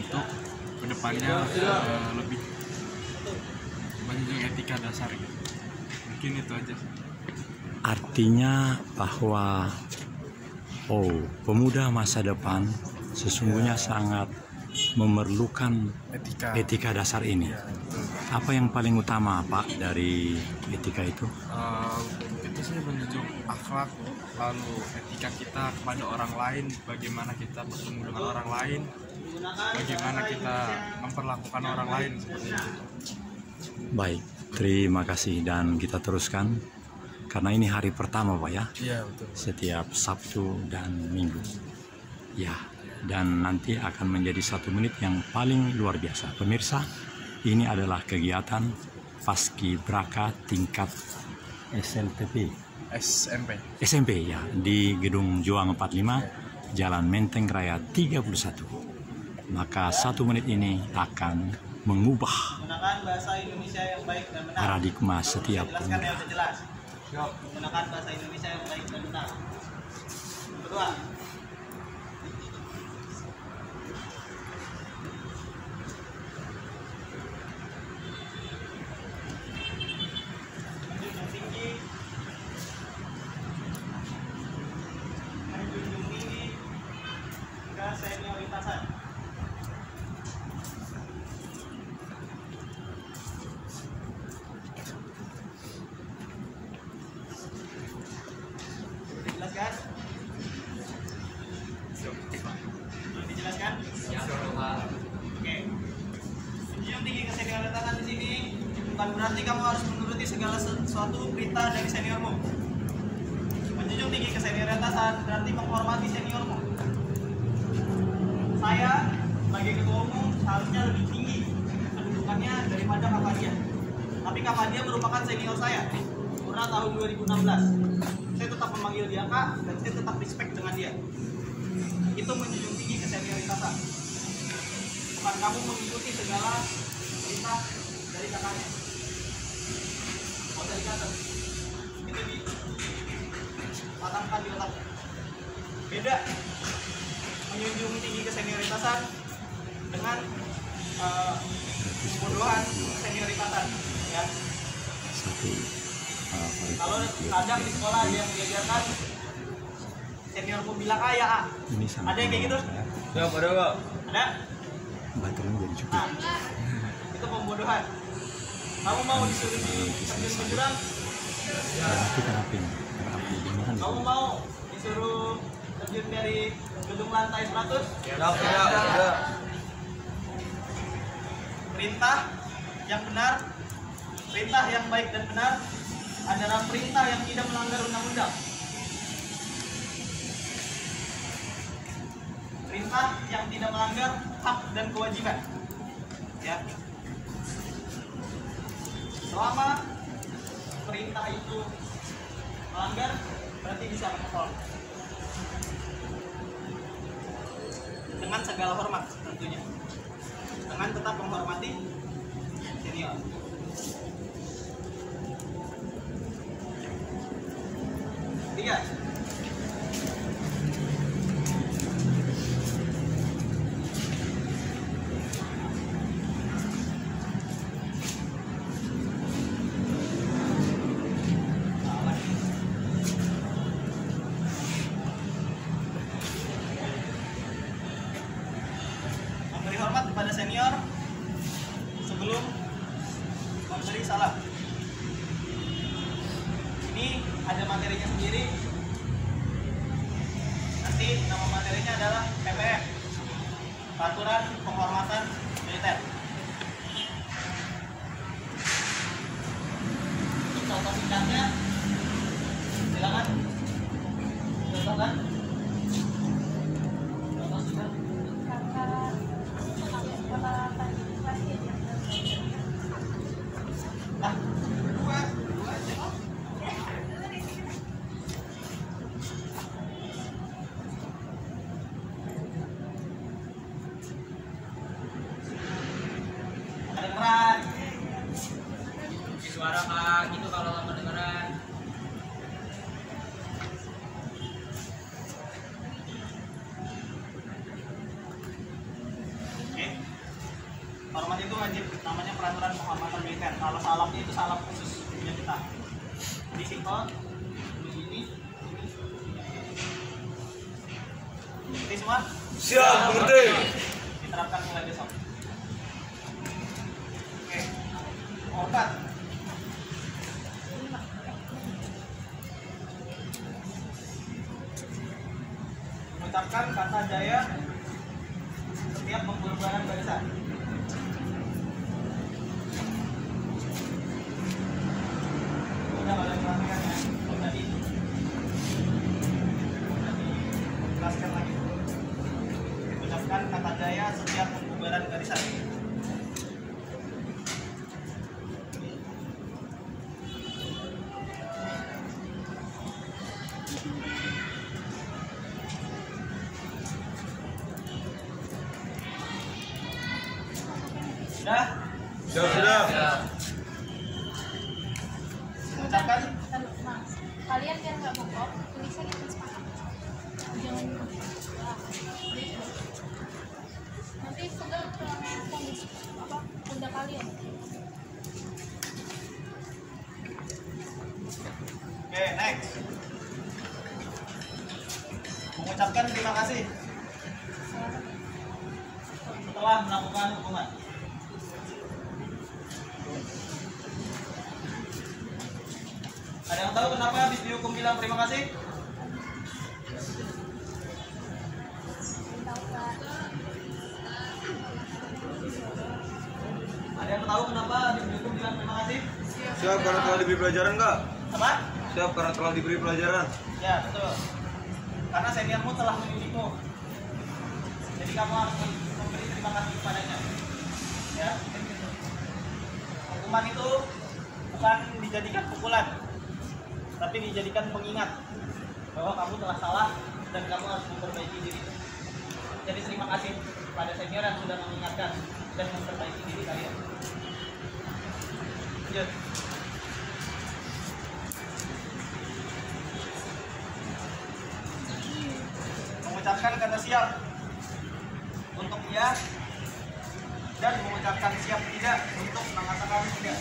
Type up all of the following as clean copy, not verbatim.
untuk kedepannya lebih menjunjung etika dasar gitu. Mungkin itu aja. Artinya bahwa pemuda masa depan sesungguhnya sangat memerlukan etika dasar ini. Apa yang paling utama, Pak, dari etika itu? Itu sih menunjuk akhlak, lalu etika kita kepada orang lain, bagaimana kita bertemu dengan orang lain, bagaimana kita memperlakukan orang lain seperti itu. Baik, terima kasih dan kita teruskan karena ini hari pertama, Pak ya. Iya, betul. Setiap Sabtu dan Minggu. Ya, dan nanti akan menjadi 1 menit yang paling luar biasa. Pemirsa, ini adalah kegiatan Paskibraka tingkat SMP ya, di Gedung Juang 45, Jalan Menteng Raya 31. Maka 1 menit ini akan mengubah bahasa Indonesia yang baik dan benar. paradigma setiap pemuda. Gunakan bahasa Indonesia yang baik dan benar. Kedua, menjunjung tinggi kesenioritasan. Dijelaskan? Dijelaskan? Ya, oke. Menjunjung tinggi kesenioritasan di sini bukan berarti kamu harus menuruti segala sesuatu perintah dari seniormu. Menjunjung tinggi kesenioritasan berarti menghormati seniormu. Saya sebagai ketua umum seharusnya lebih tinggi kedudukannya daripada kakak dia. Tapi kakak dia merupakan senior saya. Purna tahun 2016. Saya tetap memanggil dia kak dan saya tetap respect dengan dia. Itu menjunjung tinggi kesenioritasan. Bukan kamu mengikuti segala perintah dari kakaknya. Mau dari kata itu dipatahkan di otaknya. Beda menjunjung tinggi kesenioritasan dengan pembodohan senioritasan, ya. Kalau kadang di sekolah ada yang diajarkan seniorku bilang A ya A. Ada yang kayak gitu? Ya, ada kok. Ada? Baterainya jadi cukup. Nah, itu pembodohan. Kamu mau disuruh terjun ke jurang? Nanti terapin. Kamu mau disuruh terjun dari gedung lantai 100? Ya. Perintah yang benar, perintah yang baik dan benar adalah perintah yang tidak melanggar undang-undang. Perintah yang tidak melanggar hak dan kewajiban. Ya. Selama perintah itu melanggar, berarti bisa menolak. Dengan segala hormat tentunya. Dengan tetap menghormati senior. Tiga. Memberi hormat kepada senior sebelum memberi salam. Ini ada materinya sendiri. Nanti nama materinya adalah PPM, Peraturan Penghormatan Militer. Untuk contoh singkatnya, silakan. Contohkan. Contoh singkat. Nah, dua aja. Kedengeran. Suara kak gitu kalau lama dengeran. Oke. Hormat itu wajib, namanya peraturan penghormatan militer. Kalau salamnya itu salam khusus punya kita. Di simpel, ini. Mengerti semua? Siap, mengerti. Diterapkan mulai besok. Oke. Hormat. Mengucapkan kata jaya setiap pembubaran barisan. Udah ada perhatian ya, udah dijelaskan lagi. Mengucapkan kata jaya setiap pembubaran barisan. Sudah? Sudah. Mengucapkan Kalian biar nggak bongkok, tulisannya harus sepakat. Jangan nanti pegang kondisi pundak kalian. Oke, next. Mengucapkan terima kasih setelah melakukan hukuman. Ada yang tahu kenapa habis dihukum bilang terima kasih? Tahu nggak? Ada yang tahu kenapa habis dihukum bilang terima kasih? Siap karena telah diberi pelajaran enggak? Apa? Siap karena telah diberi pelajaran. Ya, betul. Karena seniormu telah mendidikmu. Jadi kamu harus memberi terima kasih kepadanya. Ya. Hukuman itu bukan dijadikan pukulan, tapi dijadikan pengingat bahwa kamu telah salah dan kamu harus memperbaiki diri. Jadi terima kasih pada senior yang sudah mengingatkan dan memperbaiki diri kalian. Lanjut. Mengucapkan kata siap untuk iya dan mengucapkan siap tidak untuk mengatakan tidak.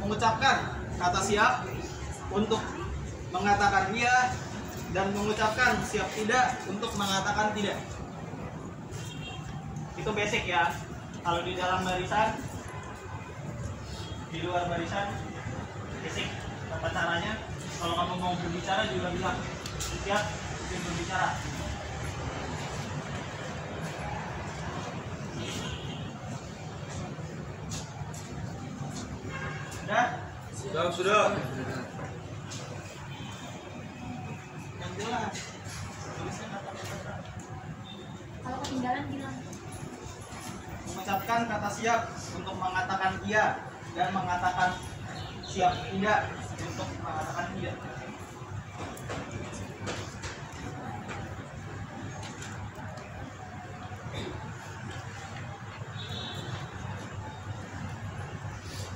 Mengucapkan kata siap untuk mengatakan iya dan mengucapkan siap tidak untuk mengatakan tidak. Itu basic ya. Kalau di dalam barisan, di luar barisan, basic tata caranya. Kalau kamu mau berbicara juga bilang siap untuk berbicara. Sudah? Sudah. Yang jelas. Tulisnya kata-kata. Kalau ketinggalan bilang. Mengucapkan kata siap untuk mengatakan iya dan mengatakan siap tidak untuk mengatakan tidak.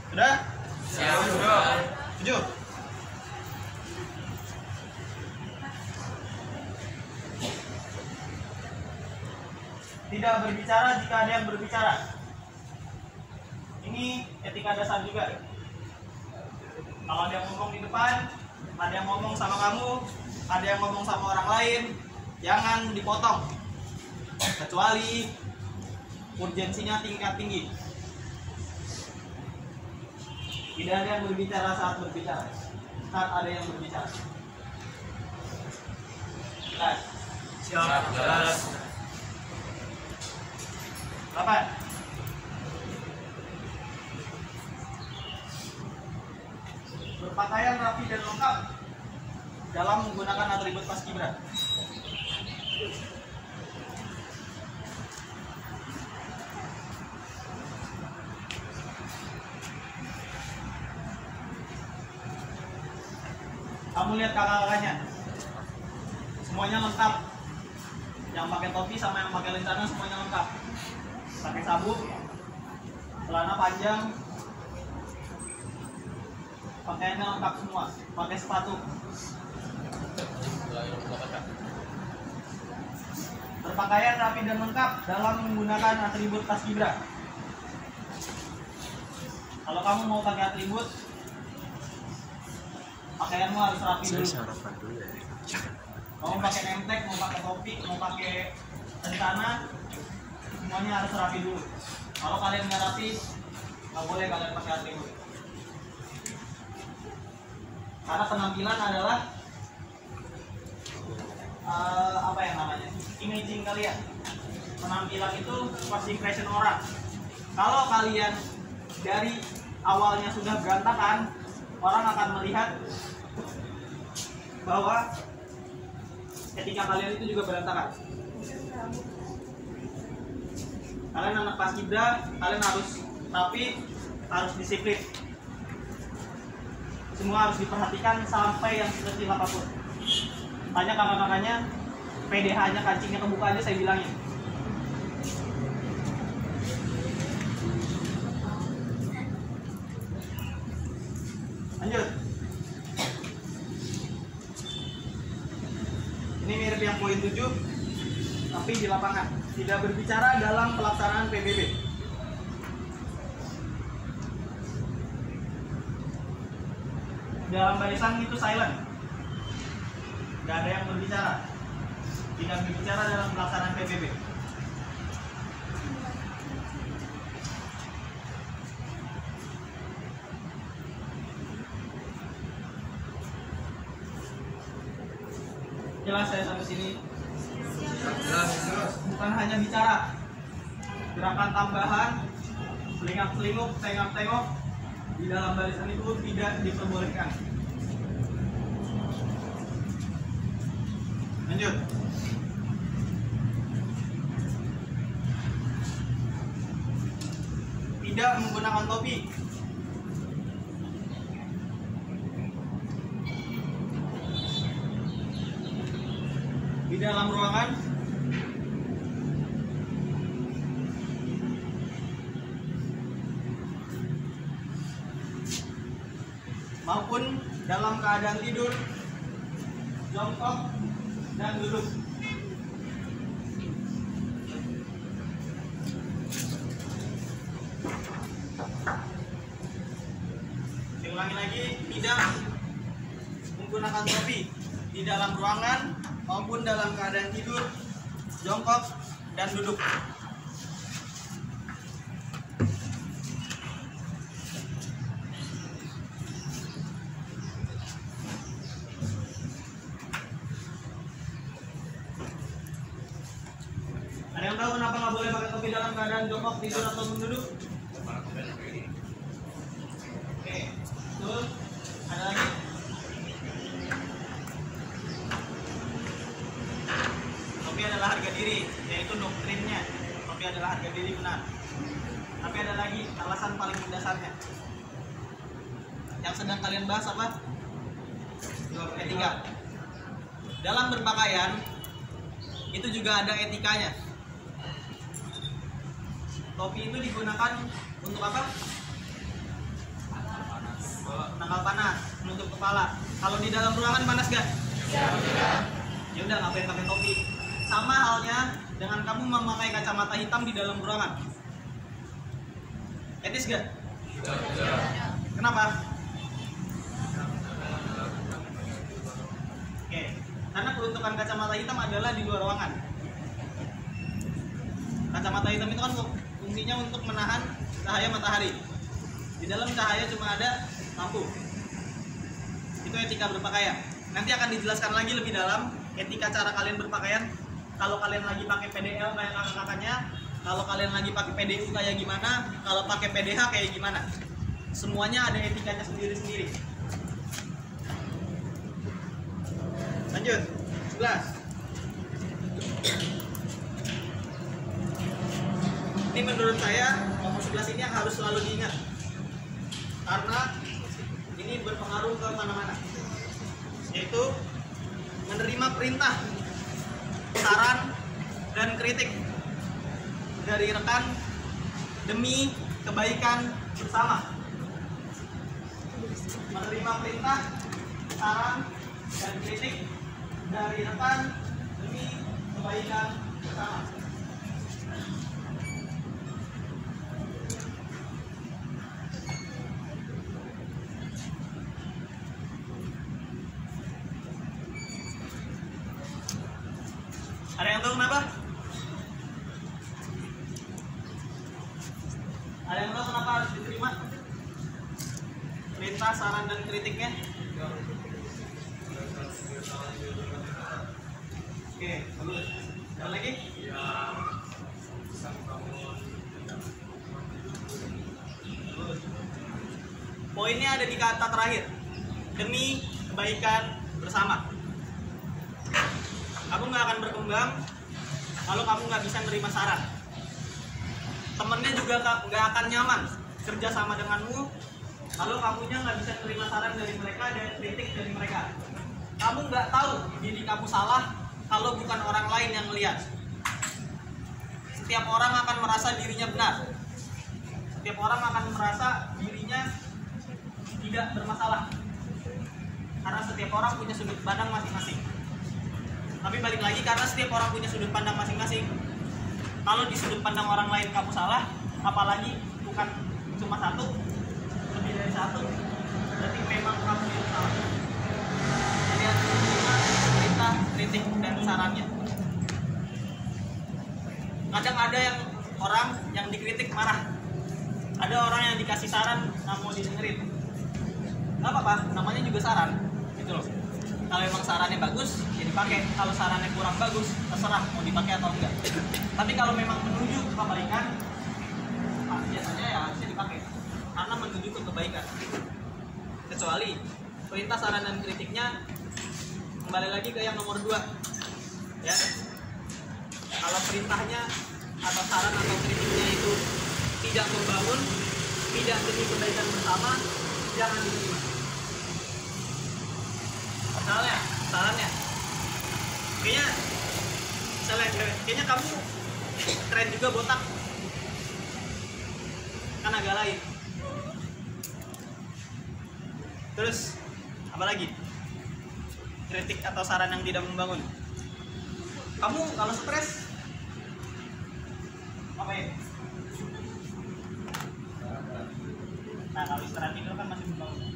Sudah? Sudah. Setuju? Tidak berbicara jika ada yang berbicara. Ini etika dasar juga. Kalau ada yang ngomong di depan, ada yang ngomong sama kamu, ada yang ngomong sama orang lain, jangan dipotong. Kecuali urgensinya tingkat tinggi. Tidak ada yang berbicara saat berbicara. Saat ada yang berbicara. Jelas? Siap. Jelas. 8. Berpakaian rapi dan lengkap dalam menggunakan atribut paskibra. Kamu lihat kakak-kakaknya, semuanya lengkap. Yang pakai topi sama yang pakai lencana semuanya lengkap. Pakai sabuk, celana panjang, pakaiannya lengkap semua. Pakai sepatu. Berpakaian rapi dan lengkap dalam menggunakan atribut Paskibra. Kalau kamu mau pakai atribut, pakaianmu harus rapi dulu. sarapan dulu ya. Mau pakai nemtek, mau pakai topi, mau pakai lencana, semuanya harus rapi dulu. Kalau kalian nggak rapi, nggak boleh kalian pakai atribut. Karena penampilan adalah apa yang namanya, imaging kalian. Penampilan itu first impression orang. Kalau kalian dari awalnya sudah berantakan, orang akan melihat bahwa ketika kalian itu juga berantakan. Kalian anak Paskibra, kalian harus rapi, harus disiplin. Semua harus diperhatikan sampai yang sekecil apapun. Tanya kakak-kakaknya, PDH-nya kancingnya kebuka aja saya bilangin. Lanjut. Ini mirip yang poin 7, tapi di lapangan. Tidak berbicara dalam pelaksanaan PBB. Dalam barisan itu silent. Tidak ada yang berbicara. Tidak berbicara dalam pelaksanaan PBB. Jelas saya sampai sini? Bukan hanya bicara, gerakan tambahan, selingap-selingkup, tengok-tengok di dalam barisan itu tidak diperbolehkan. Lanjut. Tidak menggunakan topi. Di dalam ruangan maupun dalam keadaan tidur, jongkok, dan duduk. Diulangi lagi, tidak menggunakan topi di dalam ruangan maupun dalam keadaan tidur, jongkok, dan duduk. Ada yang tahu kenapa nggak boleh pakai topi dalam keadaan jongkok, tidur, atau duduk? Oke, betul. Ada lagi? Topi adalah harga diri, yaitu doktrinnya. Topi adalah harga diri, benar. Tapi ada lagi alasan paling mendasarnya. Yang sedang kalian bahas apa? Etika. Dalam berpakaian itu juga ada etikanya. Topi itu digunakan untuk apa? Menangkal panas, menutup kepala. Kalau di dalam ruangan panas gak? Ya udah, ngapain pakai topi? Sama halnya dengan kamu memakai kacamata hitam di dalam ruangan. Etis gak? Kenapa? Oke, karena peruntukan kacamata hitam adalah di luar ruangan. Kacamata hitam itu kan fungsinya untuk menahan cahaya matahari. Di dalam cahaya cuma ada lampu. Itu etika berpakaian. Nanti akan dijelaskan lagi lebih dalam etika cara kalian berpakaian. Kalau kalian lagi pakai PDL kayak kakak-kakaknya, kalau kalian lagi pakai PDU kayak gimana, kalau pakai PDH kayak gimana. Semuanya ada etikanya sendiri-sendiri. Lanjut, 11. Ini menurut saya nomor 11 ini yang harus selalu diingat. Karena ini berpengaruh ke mana-mana. Yaitu menerima perintah, saran, kritik dari rekan demi kebaikan bersama. Menerima perintah, saran, dan kritik dari rekan demi kebaikan bersama. Ada yang tahu kenapa? Ada yang tahu kenapa harus diterima perintah, saran, dan kritiknya? Oke, bagus. Ada lagi? Poinnya ada di kata terakhir, demi kebaikan bersama. Kamu nggak akan berkembang kalau kamu nggak bisa menerima saran. Temennya juga nggak akan nyaman kerja sama denganmu kalau kamunya nggak bisa menerima saran dari mereka dan kritik dari mereka. Kamu nggak tahu diri kamu salah kalau bukan orang lain yang melihat. Setiap orang akan merasa dirinya benar. Setiap orang akan merasa dirinya tidak bermasalah. Karena setiap orang punya sudut pandang masing-masing. Tapi balik lagi, karena setiap orang punya sudut pandang masing-masing. Kalau di sudut pandang orang lain kamu salah, apalagi bukan cuma satu, lebih dari satu, berarti memang kamu yang salah. Jadi harus menerima perintah, kritik, dan sarannya. Kadang ada yang orang yang dikritik marah, ada orang yang dikasih saran nggak mau didengerin. Nggak apa-apa, namanya juga saran, gitu loh. Kalau emang sarannya bagus, ya dipakai. Kalau sarannya kurang bagus, terserah mau dipakai atau enggak. Tapi kalau memang menuju ke kebaikan, biasanya ya harusnya dipakai. Karena menuju ke kebaikan. Kecuali perintah, saran, dan kritiknya kembali lagi ke yang nomor 2. Ya. Kalau perintahnya atau saran atau kritiknya itu tidak membangun, tidak demi kebaikan bersama, jangan diterima. Misalnya, sarannya, kayaknya kamu keren juga botak, kan agak lain. Terus apa lagi? Kritik atau saran yang tidak membangun. Kamu kalau stres ngapain? Nah, kalau istirahat tidur kan masih membangun.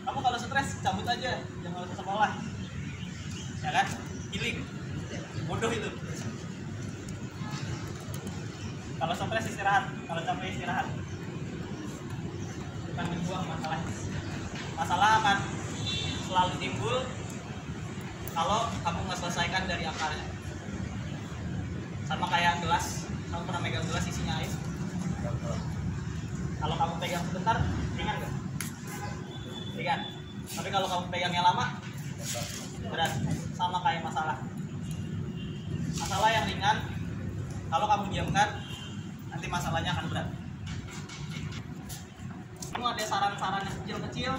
Kamu kalau stres cabut aja, jangan usah sekolah, ya kan? Healing, bodoh itu. Kalau stres istirahat, kalau capek istirahat. Bukan dibuang masalahnya. Masalah akan selalu timbul kalau kamu nggak selesaikan dari akarnya. Sama kayak gelas, kamu pernah megang gelas isinya air. Kalau kamu pegang sebentar, ringan nggak? Ringan. Tapi kalau kamu pegangnya lama, berat. Sama kayak masalah. Masalah yang ringan, kalau kamu diamkan, nanti masalahnya akan berat. Kamu ada saran-saran yang kecil-kecil.